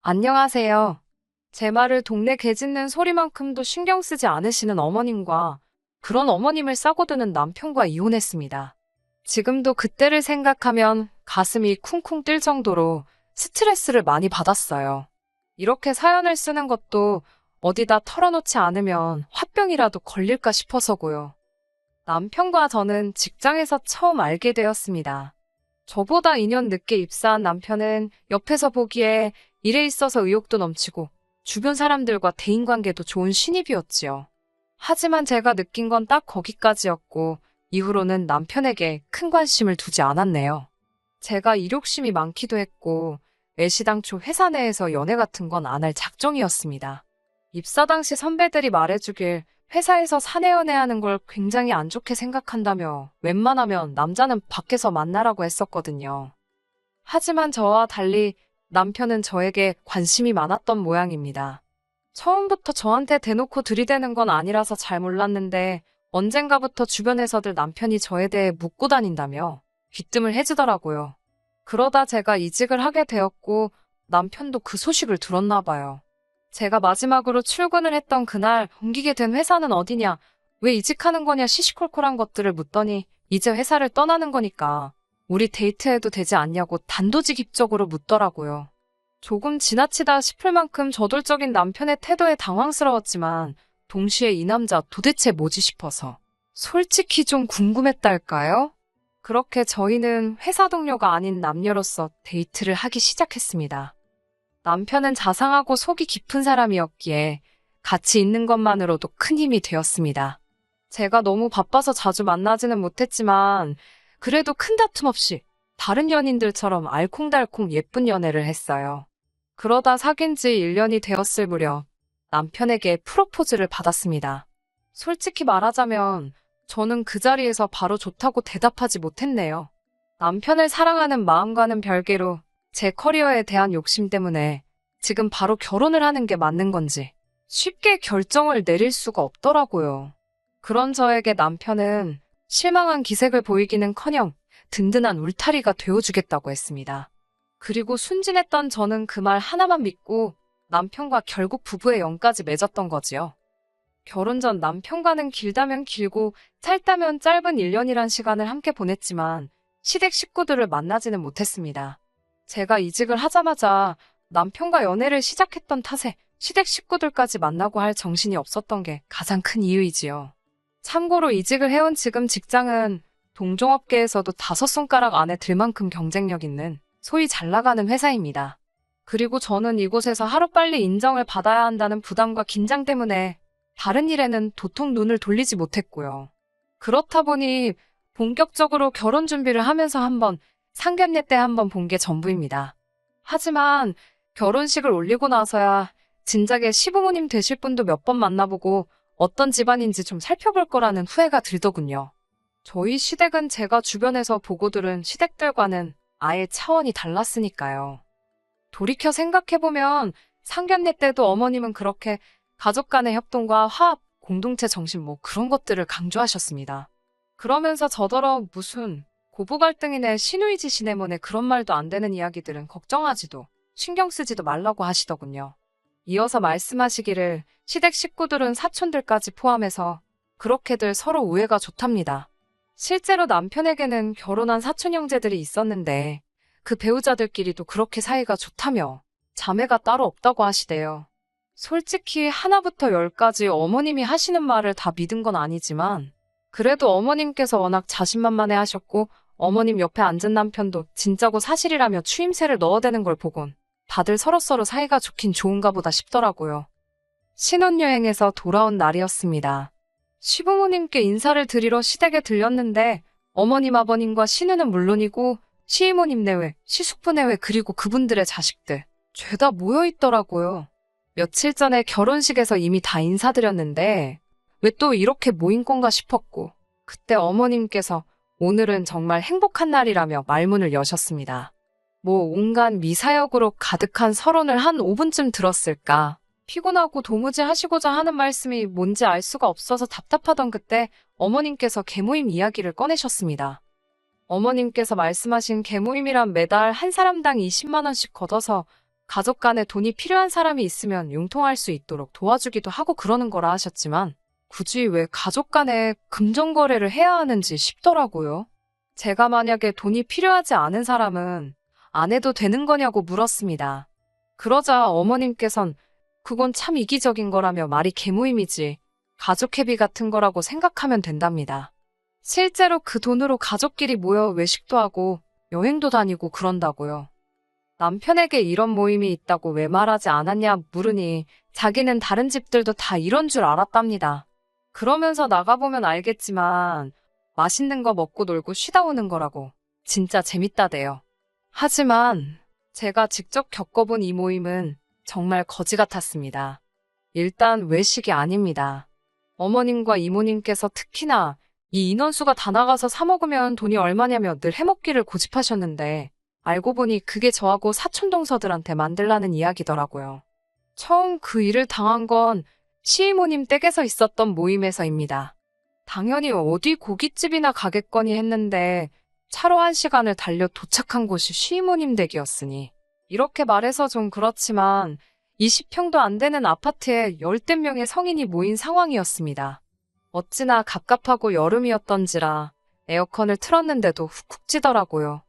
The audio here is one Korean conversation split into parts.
안녕하세요. 제 말을 동네 개 짖는 소리만큼도 신경 쓰지 않으시는 어머님과 그런 어머님을 싸고드는 남편과 이혼했습니다. 지금도 그때를 생각하면 가슴이 쿵쿵 뛸 정도로 스트레스를 많이 받았어요. 이렇게 사연을 쓰는 것도 어디다 털어놓지 않으면 화병이라도 걸릴까 싶어서고요. 남편과 저는 직장에서 처음 알게 되었습니다. 저보다 2년 늦게 입사한 남편은 옆에서 보기에 일에 있어서 의욕도 넘치고 주변 사람들과 대인관계도 좋은 신입이었지요. 하지만 제가 느낀 건 딱 거기까지였고 이후로는 남편에게 큰 관심을 두지 않았네요. 제가 일욕심이 많기도 했고 애시당초 회사 내에서 연애 같은 건 안 할 작정이었습니다. 입사 당시 선배들이 말해주길 회사에서 사내 연애하는 걸 굉장히 안 좋게 생각한다며 웬만하면 남자는 밖에서 만나라고 했었거든요. 하지만 저와 달리 남편은 저에게 관심이 많았던 모양입니다. 처음부터 저한테 대놓고 들이대는 건 아니라서 잘 몰랐는데 언젠가부터 주변에서들 남편이 저에 대해 묻고 다닌다며 귀뜸을 해주더라고요. 그러다 제가 이직을 하게 되었고 남편도 그 소식을 들었나 봐요. 제가 마지막으로 출근을 했던 그날 옮기게 된 회사는 어디냐, 왜 이직하는 거냐 시시콜콜한 것들을 묻더니 이제 회사를 떠나는 거니까 우리 데이트해도 되지 않냐고 단도직입적으로 묻더라고요. 조금 지나치다 싶을 만큼 저돌적인 남편의 태도에 당황스러웠지만 동시에 이 남자 도대체 뭐지 싶어서 솔직히 좀 궁금했달까요? 그렇게 저희는 회사 동료가 아닌 남녀로서 데이트를 하기 시작했습니다. 남편은 자상하고 속이 깊은 사람이었기에 같이 있는 것만으로도 큰 힘이 되었습니다. 제가 너무 바빠서 자주 만나지는 못했지만 그래도 큰 다툼 없이 다른 연인들처럼 알콩달콩 예쁜 연애를 했어요. 그러다 사귄 지 1년이 되었을 무렵 남편에게 프로포즈를 받았습니다. 솔직히 말하자면 저는 그 자리에서 바로 좋다고 대답하지 못했네요. 남편을 사랑하는 마음과는 별개로 제 커리어에 대한 욕심 때문에 지금 바로 결혼을 하는 게 맞는 건지 쉽게 결정을 내릴 수가 없더라고요. 그런 저에게 남편은 실망한 기색을 보이기는커녕 든든한 울타리가 되어주겠다고 했습니다. 그리고 순진했던 저는 그 말 하나만 믿고 남편과 결국 부부의 연까지 맺었던 거지요. 결혼 전 남편과는 길다면 길고 짧다면 짧은 1년이란 시간을 함께 보냈지만 시댁 식구들을 만나지는 못했습니다. 제가 이직을 하자마자 남편과 연애를 시작했던 탓에 시댁 식구들까지 만나고 할 정신이 없었던 게 가장 큰 이유이지요. 참고로 이직을 해온 지금 직장은 동종업계에서도 5손가락 안에 들 만큼 경쟁력 있는 소위 잘 나가는 회사입니다. 그리고 저는 이곳에서 하루빨리 인정을 받아야 한다는 부담과 긴장 때문에 다른 일에는 도통 눈을 돌리지 못했고요. 그렇다 보니 본격적으로 결혼 준비를 하면서 한번 상견례 때 한번 본 게 전부입니다. 하지만 결혼식을 올리고 나서야 진작에 시부모님 되실 분도 몇 번 만나보고 어떤 집안인지 좀 살펴볼 거라는 후회가 들더군요. 저희 시댁은 제가 주변에서 보고 들은 시댁들과는 아예 차원이 달랐으니까요. 돌이켜 생각해보면 상견례 때도 어머님은 그렇게 가족 간의 협동과 화합, 공동체 정신 뭐 그런 것들을 강조하셨습니다. 그러면서 저더러 무슨 고부 갈등이네 시누이지 시네 뭐네 그런 말도 안 되는 이야기들은 걱정하지도 신경 쓰지도 말라고 하시더군요. 이어서 말씀하시기를 시댁 식구들은 사촌들까지 포함해서 그렇게들 서로 우애가 좋답니다. 실제로 남편에게는 결혼한 사촌 형제들이 있었는데 그 배우자들끼리도 그렇게 사이가 좋다며 자매가 따로 없다고 하시대요. 솔직히 하나부터 10까지 어머님이 하시는 말을 다 믿은 건 아니지만 그래도 어머님께서 워낙 자신만만해 하셨고 어머님 옆에 앉은 남편도 진짜고 사실이라며 추임새를 넣어대는 걸 보곤 다들 서로서로 사이가 좋긴 좋은가 보다 싶더라고요. 신혼여행에서 돌아온 날이었습니다. 시부모님께 인사를 드리러 시댁에 들렸는데 어머님 아버님과 시누는 물론이고 시이모님 내외, 시숙부 내외 그리고 그분들의 자식들 죄다 모여있더라고요. 며칠 전에 결혼식에서 이미 다 인사드렸는데 왜 또 이렇게 모인 건가 싶었고 그때 어머님께서 오늘은 정말 행복한 날이라며 말문을 여셨습니다. 뭐 온갖 미사역으로 가득한 서론을 한 5분쯤 들었을까. 피곤하고 도무지 하시고자 하는 말씀이 뭔지 알 수가 없어서 답답하던 그때 어머님께서 계모임 이야기를 꺼내셨습니다. 어머님께서 말씀하신 계모임이란 매달 한 사람당 20만 원씩 걷어서 가족 간에 돈이 필요한 사람이 있으면 융통할 수 있도록 도와주기도 하고 그러는 거라 하셨지만 굳이 왜 가족 간에 금전거래를 해야 하는지 싶더라고요. 제가 만약에 돈이 필요하지 않은 사람은 안 해도 되는 거냐고 물었습니다. 그러자 어머님께선 그건 참 이기적인 거라며 말이 개모임이지 가족 회비 같은 거라고 생각하면 된답니다. 실제로 그 돈으로 가족끼리 모여 외식도 하고 여행도 다니고 그런다고요. 남편에게 이런 모임이 있다고 왜 말하지 않았냐 물으니 자기는 다른 집들도 다 이런 줄 알았답니다. 그러면서 나가보면 알겠지만 맛있는 거 먹고 놀고 쉬다 오는 거라고 진짜 재밌다대요. 하지만 제가 직접 겪어본 이 모임은 정말 거지 같았습니다. 일단 외식이 아닙니다. 어머님과 이모님께서 특히나 이 인원수가 다 나가서 사 먹으면 돈이 얼마냐며 늘 해먹기를 고집하셨는데 알고 보니 그게 저하고 사촌동서들한테 만들라는 이야기더라고요. 처음 그 일을 당한 건 시이모님 댁에서 있었던 모임에서입니다. 당연히 어디 고깃집이나 가겠거니 했는데 차로 1시간을 달려 도착한 곳이 시이모님 댁이었으니 이렇게 말해서 좀 그렇지만 20평도 안 되는 아파트에 열댓 명의 성인이 모인 상황이었습니다. 어찌나 갑갑하고 여름이었던지라 에어컨을 틀었는데도 훅훅 찌더라고요.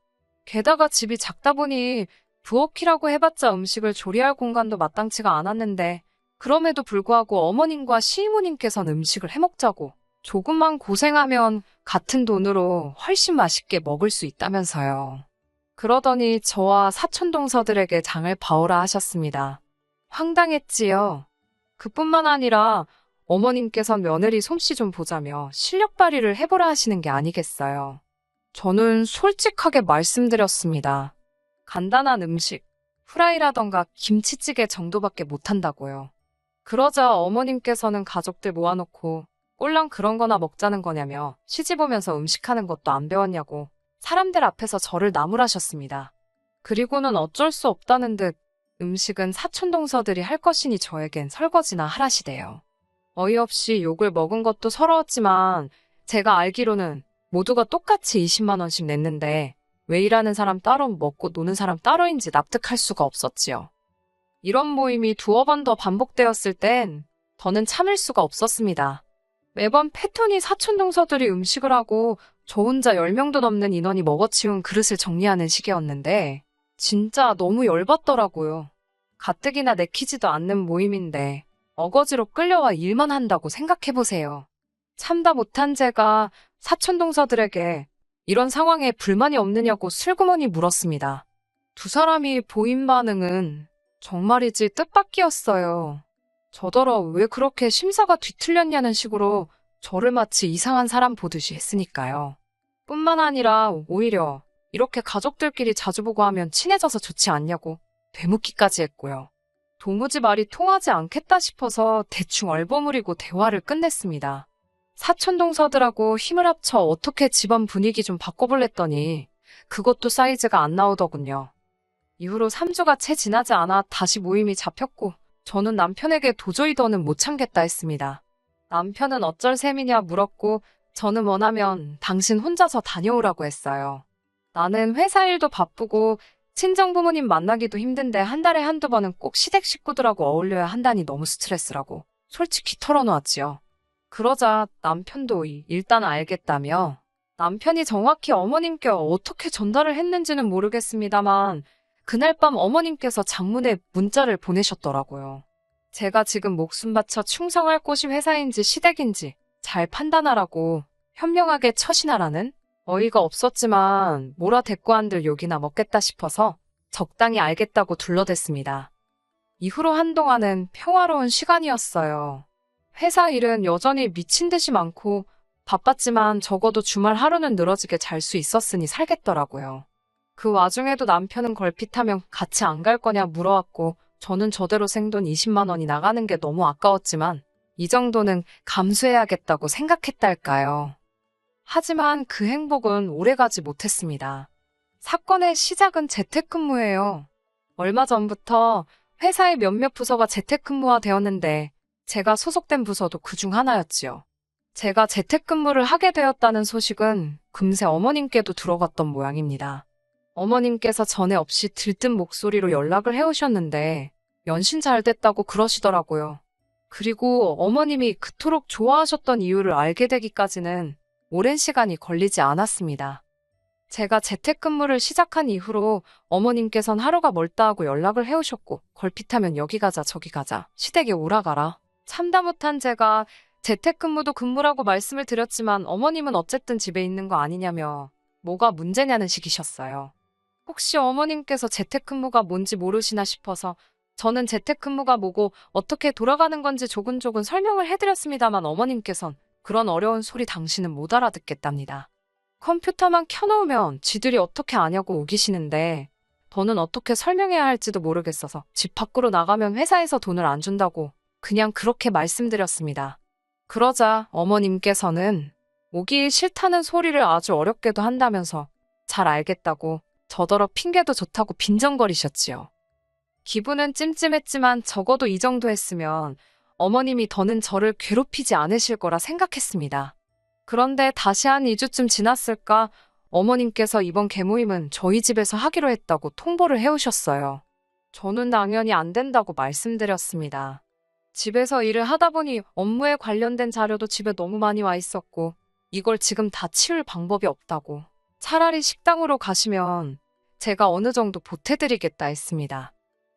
게다가 집이 작다 보니 부엌이라고 해봤자 음식을 조리할 공간도 마땅치가 않았는데 그럼에도 불구하고 어머님과 시이모님께서는 음식을 해먹자고 조금만 고생하면 같은 돈으로 훨씬 맛있게 먹을 수 있다면서요. 그러더니 저와 사촌동서들에게 장을 봐오라 하셨습니다. 황당했지요. 그뿐만 아니라 어머님께선 며느리 솜씨 좀 보자며 실력 발휘를 해보라 하시는 게 아니겠어요. 저는 솔직하게 말씀드렸습니다. 간단한 음식, 후라이라던가 김치찌개 정도밖에 못한다고요. 그러자 어머님께서는 가족들 모아놓고 꼴랑 그런 거나 먹자는 거냐며 시집 오면서 음식하는 것도 안 배웠냐고 사람들 앞에서 저를 나무라셨습니다. 그리고는 어쩔 수 없다는 듯 음식은 사촌동서들이 할 것이니 저에겐 설거지나 하라시대요. 어이없이 욕을 먹은 것도 서러웠지만 제가 알기로는 모두가 똑같이 20만 원씩 냈는데 왜 일하는 사람 따로 먹고 노는 사람 따로인지 납득할 수가 없었지요. 이런 모임이 두어 번 더 반복되었을 땐 더는 참을 수가 없었습니다. 매번 패턴이 사촌동서들이 음식을 하고 저 혼자 10명도 넘는 인원이 먹어치운 그릇을 정리하는 시기였는데 진짜 너무 열받더라고요. 가뜩이나 내키지도 않는 모임인데 어거지로 끌려와 일만 한다고 생각해보세요. 참다 못한 제가 사촌동서들에게 이런 상황에 불만이 없느냐고 슬그머니 물었습니다. 두 사람이 보인 반응은 정말이지 뜻밖이었어요. 저더러 왜 그렇게 심사가 뒤틀렸냐는 식으로 저를 마치 이상한 사람 보듯이 했으니까요. 뿐만 아니라 오히려 이렇게 가족들끼리 자주 보고 하면 친해져서 좋지 않냐고 되묻기까지 했고요. 도무지 말이 통하지 않겠다 싶어서 대충 얼버무리고 대화를 끝냈습니다. 사촌동서들하고 힘을 합쳐 어떻게 집안 분위기 좀 바꿔볼랬더니 그것도 사이즈가 안 나오더군요. 이후로 3주가 채 지나지 않아 다시 모임이 잡혔고 저는 남편에게 도저히 더는 못 참겠다 했습니다. 남편은 어쩔 셈이냐 물었고 저는 원하면 당신 혼자서 다녀오라고 했어요. 나는 회사 일도 바쁘고 친정부모님 만나기도 힘든데 한 달에 한두 번은 꼭 시댁 식구들하고 어울려야 한다니 너무 스트레스라고 솔직히 털어놓았지요. 그러자 남편도 일단 알겠다며 남편이 정확히 어머님께 어떻게 전달을 했는지는 모르겠습니다만 그날 밤 어머님께서 장문에 문자를 보내셨더라고요. 제가 지금 목숨 바쳐 충성할 곳이 회사인지 시댁인지 잘 판단하라고 현명하게 처신하라는? 어이가 없었지만 몰아 대꾸한들 욕이나 먹겠다 싶어서 적당히 알겠다고 둘러댔습니다. 이후로 한동안은 평화로운 시간이었어요. 회사 일은 여전히 미친 듯이 많고 바빴지만 적어도 주말 하루는 늘어지게 잘 수 있었으니 살겠더라고요. 그 와중에도 남편은 걸핏하면 같이 안 갈 거냐 물어왔고 저는 저대로 생돈 20만 원이 나가는 게 너무 아까웠지만 이 정도는 감수해야겠다고 생각했달까요. 하지만 그 행복은 오래가지 못했습니다. 사건의 시작은 재택근무예요. 얼마 전부터 회사의 몇몇 부서가 재택근무화 되었는데 제가 소속된 부서도 그중 하나였지요. 제가 재택근무를 하게 되었다는 소식은 금세 어머님께도 들어갔던 모양입니다. 어머님께서 전에 없이 들뜬 목소리로 연락을 해오셨는데 연신 잘 됐다고 그러시더라고요. 그리고 어머님이 그토록 좋아하셨던 이유를 알게 되기까지는 오랜 시간이 걸리지 않았습니다. 제가 재택근무를 시작한 이후로 어머님께선 하루가 멀다 하고 연락을 해오셨고 걸핏하면 여기 가자 저기 가자 시댁에 오라가라. 참다 못한 제가 재택근무도 근무라고 말씀을 드렸지만 어머님은 어쨌든 집에 있는 거 아니냐며 뭐가 문제냐는 식이셨어요. 혹시 어머님께서 재택근무가 뭔지 모르시나 싶어서 저는 재택근무가 뭐고 어떻게 돌아가는 건지 조근조근 설명을 해드렸습니다만 어머님께선 그런 어려운 소리 당신은 못 알아듣겠답니다. 컴퓨터만 켜놓으면 쥐들이 어떻게 아냐고 우기시는데 저는 어떻게 설명해야 할지도 모르겠어서 집 밖으로 나가면 회사에서 돈을 안 준다고 그냥 그렇게 말씀드렸습니다. 그러자 어머님께서는 오기 싫다는 소리를 아주 어렵게도 한다면서 잘 알겠다고 저더러 핑계도 좋다고 빈정거리셨지요. 기분은 찜찜했지만 적어도 이 정도 했으면 어머님이 더는 저를 괴롭히지 않으실 거라 생각했습니다. 그런데 다시 한 2주쯤 지났을까 어머님께서 이번 개모임은 저희 집에서 하기로 했다고 통보를 해오셨어요. 저는 당연히 안 된다고 말씀드렸습니다. 집에서 일을 하다 보니 업무에 관련된 자료도 집에 너무 많이 와 있었고 이걸 지금 다 치울 방법이 없다고. 차라리 식당으로 가시면 제가 어느 정도 보태드리겠다 했습니다.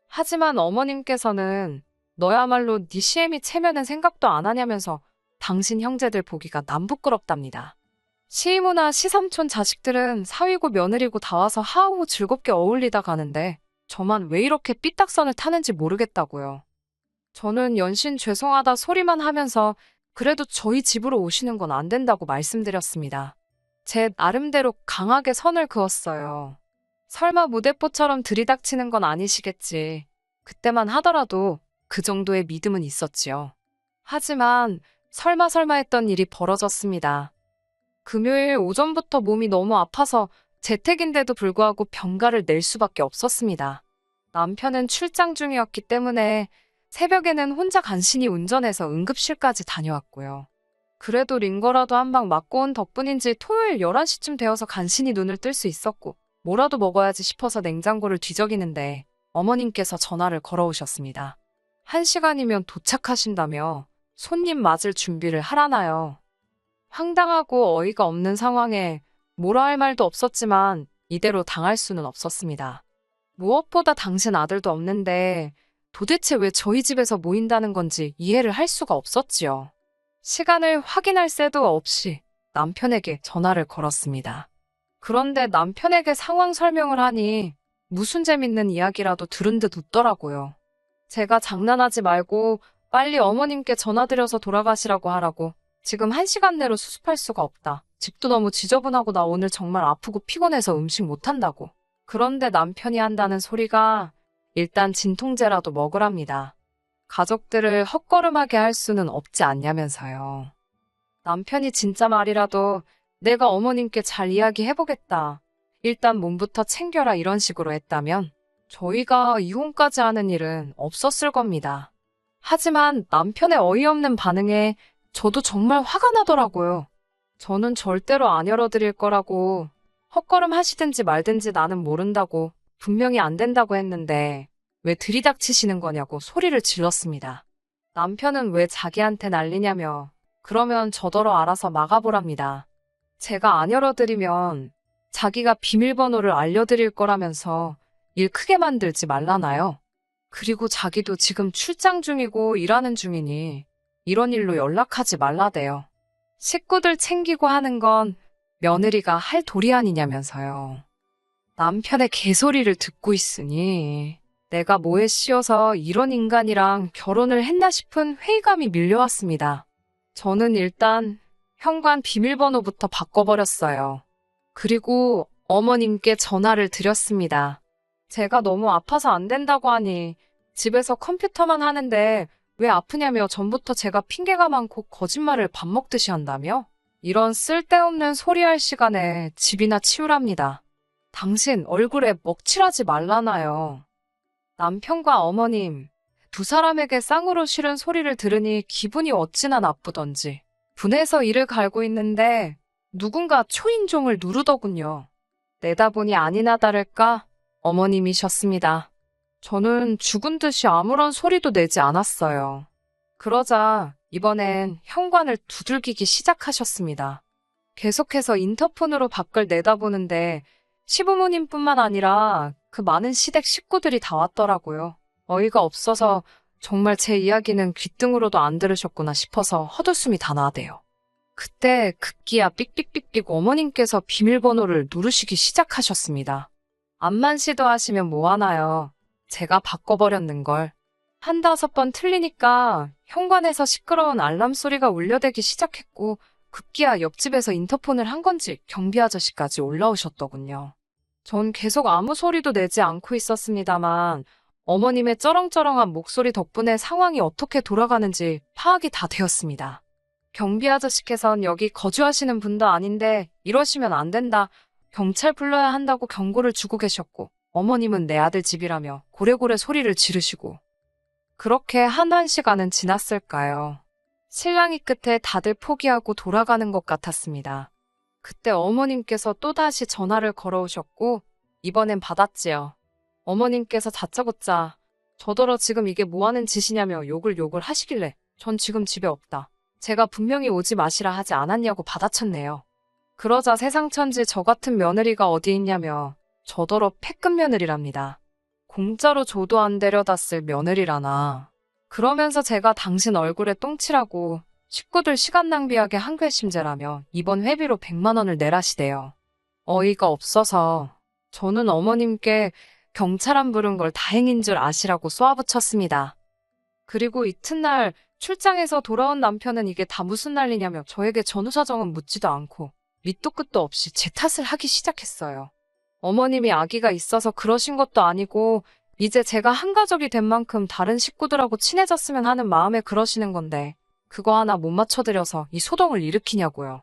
하지만 어머님께서는 너야말로 네 시애미 체면은 생각도 안 하냐면서 당신 형제들 보기가 남부끄럽답니다. 시이모나 시삼촌 자식들은 사위고 며느리고 다 와서 하하호 즐겁게 어울리다 가는데 저만 왜 이렇게 삐딱선을 타는지 모르겠다고요. 저는 연신 죄송하다 소리만 하면서 그래도 저희 집으로 오시는 건 안 된다고 말씀드렸습니다. 제 나름대로 강하게 선을 그었어요. 설마 무대뽀처럼 들이닥치는 건 아니시겠지. 그때만 하더라도 그 정도의 믿음은 있었지요. 하지만 설마 했던 일이 벌어졌습니다. 금요일 오전부터 몸이 너무 아파서 재택인데도 불구하고 병가를 낼 수밖에 없었습니다. 남편은 출장 중이었기 때문에 새벽에는 혼자 간신히 운전해서 응급실까지 다녀왔고요. 그래도 링거라도 한 방 맞고 온 덕분인지 토요일 11시쯤 되어서 간신히 눈을 뜰 수 있었고 뭐라도 먹어야지 싶어서 냉장고를 뒤적이는데 어머님께서 전화를 걸어오셨습니다. 1시간이면 도착하신다며 손님 맞을 준비를 하라나요. 황당하고 어이가 없는 상황에 뭐라 할 말도 없었지만 이대로 당할 수는 없었습니다. 무엇보다 당신 아들도 없는데 도대체 왜 저희 집에서 모인다는 건지 이해를 할 수가 없었지요. 시간을 확인할 새도 없이 남편에게 전화를 걸었습니다. 그런데 남편에게 상황 설명을 하니 무슨 재밌는 이야기라도 들은 듯 웃더라고요. 제가 장난하지 말고 빨리 어머님께 전화드려서 돌아가시라고 하라고. 지금 1시간 내로 수습할 수가 없다. 집도 너무 지저분하고 나 오늘 정말 아프고 피곤해서 음식 못한다고. 그런데 남편이 한다는 소리가 일단 진통제라도 먹으랍니다. 가족들을 헛걸음하게 할 수는 없지 않냐면서요. 남편이 진짜 말이라도 내가 어머님께 잘 이야기해보겠다. 일단 몸부터 챙겨라 이런 식으로 했다면 저희가 이혼까지 하는 일은 없었을 겁니다. 하지만 남편의 어이없는 반응에 저도 정말 화가 나더라고요. 저는 절대로 안 열어드릴 거라고 헛걸음 하시든지 말든지 나는 모른다고 분명히 안 된다고 했는데 왜 들이닥치시는 거냐고 소리를 질렀습니다. 남편은 왜 자기한테 난리냐며 그러면 저더러 알아서 막아보랍니다. 제가 안 열어드리면 자기가 비밀번호를 알려드릴 거라면서 일 크게 만들지 말라나요? 그리고 자기도 지금 출장 중이고 일하는 중이니 이런 일로 연락하지 말라대요. 식구들 챙기고 하는 건 며느리가 할 도리 아니냐면서요. 남편의 개소리를 듣고 있으니 내가 뭐에 씌어서 이런 인간이랑 결혼을 했나 싶은 회의감이 밀려왔습니다. 저는 일단 현관 비밀번호부터 바꿔버렸어요. 그리고 어머님께 전화를 드렸습니다. 제가 너무 아파서 안 된다고 하니 집에서 컴퓨터만 하는데 왜 아프냐며 전부터 제가 핑계가 많고 거짓말을 밥 먹듯이 한다며? 이런 쓸데없는 소리할 시간에 집이나 치우랍니다. 당신 얼굴에 먹칠하지 말라나요. 남편과 어머님, 두 사람에게 쌍으로 싫은 소리를 들으니 기분이 어찌나 나쁘던지 분해서 이를 갈고 있는데 누군가 초인종을 누르더군요. 내다보니 아니나 다를까 어머님이셨습니다. 저는 죽은 듯이 아무런 소리도 내지 않았어요. 그러자 이번엔 현관을 두들기기 시작하셨습니다. 계속해서 인터폰으로 밖을 내다보는데 시부모님뿐만 아니라 그 많은 시댁 식구들이 다 왔더라고요. 어이가 없어서 정말 제 이야기는 귓등으로도 안 들으셨구나 싶어서 헛웃음이 다 나대요. 그때 급기야 삑삑삑삑 어머님께서 비밀번호를 누르시기 시작하셨습니다. 암만 시도하시면 뭐하나요? 제가 바꿔버렸는걸. 한다섯 번 틀리니까 현관에서 시끄러운 알람 소리가 울려대기 시작했고 급기야 옆집에서 인터폰을 한 건지 경비 아저씨까지 올라오셨더군요. 전 계속 아무 소리도 내지 않고 있었습니다만 어머님의 쩌렁쩌렁한 목소리 덕분에 상황이 어떻게 돌아가는지 파악이 다 되었습니다. 경비 아저씨께선 여기 거주하시는 분도 아닌데 이러시면 안 된다. 경찰 불러야 한다고 경고를 주고 계셨고 어머님은 내 아들 집이라며 고래고래 소리를 지르시고 그렇게 한 시간은 지났을까요? 실랑이 끝에 다들 포기하고 돌아가는 것 같았습니다. 그때 어머님께서 또다시 전화를 걸어오셨고 이번엔 받았지요. 어머님께서 다짜고짜 저더러 지금 이게 뭐하는 짓이냐며 욕을 하시길래 전 지금 집에 없다. 제가 분명히 오지 마시라 하지 않았냐고 받아쳤네요. 그러자 세상천지 저 같은 며느리가 어디 있냐며 저더러 패급 며느리랍니다. 공짜로 줘도 안 데려다 쓸 며느리라나. 그러면서 제가 당신 얼굴에 똥칠하고 식구들 시간 낭비하게 한괘심재라며 이번 회비로 100만 원을 내라시대요. 어이가 없어서 저는 어머님께 경찰 안 부른 걸 다행인 줄 아시라고 쏘아붙였습니다. 그리고 이튿날 출장에서 돌아온 남편은 이게 다 무슨 난리냐며 저에게 전후사정은 묻지도 않고 밑도 끝도 없이 제 탓을 하기 시작했어요. 어머님이 아기가 있어서 그러신 것도 아니고 이제 제가 한 가족이 된 만큼 다른 식구들하고 친해졌으면 하는 마음에 그러시는 건데 그거 하나 못 맞춰드려서 이 소동을 일으키냐고요.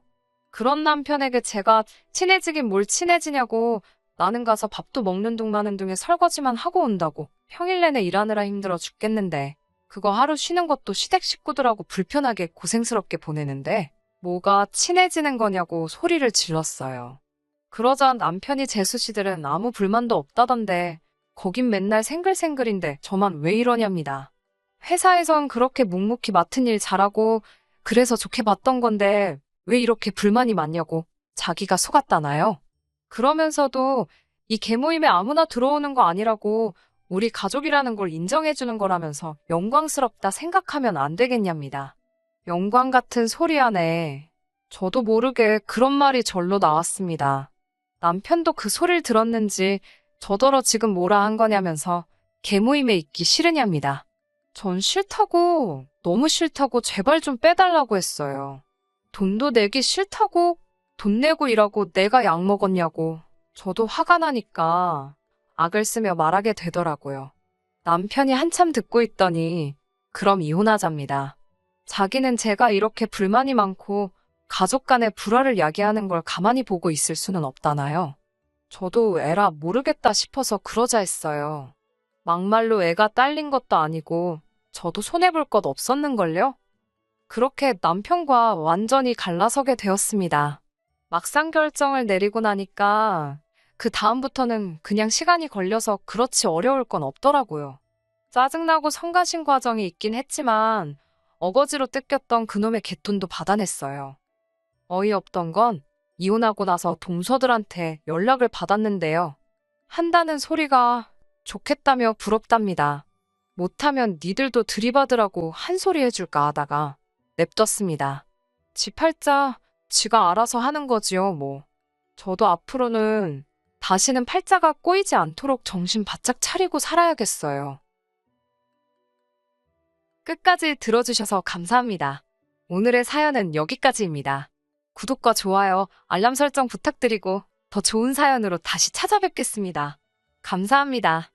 그런 남편에게 제가 친해지긴 뭘 친해지냐고 나는 가서 밥도 먹는 둥 마는 둥에 설거지만 하고 온다고 평일 내내 일하느라 힘들어 죽겠는데 그거 하루 쉬는 것도 시댁 식구들하고 불편하게 고생스럽게 보내는데 뭐가 친해지는 거냐고 소리를 질렀어요. 그러자 남편이 재수씨들은 아무 불만도 없다던데 거긴 맨날 생글생글인데 저만 왜 이러냐입니다. 회사에선 그렇게 묵묵히 맡은 일 잘하고 그래서 좋게 봤던 건데 왜 이렇게 불만이 많냐고 자기가 속았다나요? 그러면서도 이 개모임에 아무나 들어오는 거 아니라고 우리 가족이라는 걸 인정해주는 거라면서 영광스럽다 생각하면 안 되겠냐입니다. 영광 같은 소리 하네. 저도 모르게 그런 말이 절로 나왔습니다. 남편도 그 소리를 들었는지 저더러 지금 뭐라 한 거냐면서 개모임에 있기 싫으냐입니다. 전 싫다고, 너무 싫다고 제발 좀 빼달라고 했어요. 돈도 내기 싫다고, 돈 내고 일하고 내가 약 먹었냐고. 저도 화가 나니까 악을 쓰며 말하게 되더라고요. 남편이 한참 듣고 있더니 그럼 이혼하자입니다. 자기는 제가 이렇게 불만이 많고 가족 간의 불화를 야기하는 걸 가만히 보고 있을 수는 없다나요. 저도 에라 모르겠다 싶어서 그러자 했어요. 막말로 애가 딸린 것도 아니고 저도 손해볼 것 없었는걸요? 그렇게 남편과 완전히 갈라서게 되었습니다. 막상 결정을 내리고 나니까 그 다음부터는 그냥 시간이 걸려서 그렇지 어려울 건 없더라고요. 짜증나고 성가신 과정이 있긴 했지만 어거지로 뜯겼던 그놈의 갯돈도 받아냈어요. 어이없던 건 이혼하고 나서 동서들한테 연락을 받았는데요. 한다는 소리가 좋겠다며 부럽답니다. 못하면 니들도 들이받으라고 한 소리 해줄까 하다가 냅뒀습니다. 지 팔자 지가 알아서 하는 거지요 뭐. 저도 앞으로는 다시는 팔자가 꼬이지 않도록 정신 바짝 차리고 살아야겠어요. 끝까지 들어주셔서 감사합니다. 오늘의 사연은 여기까지입니다. 구독과 좋아요, 알람 설정 부탁드리고 더 좋은 사연으로 다시 찾아뵙겠습니다. 감사합니다.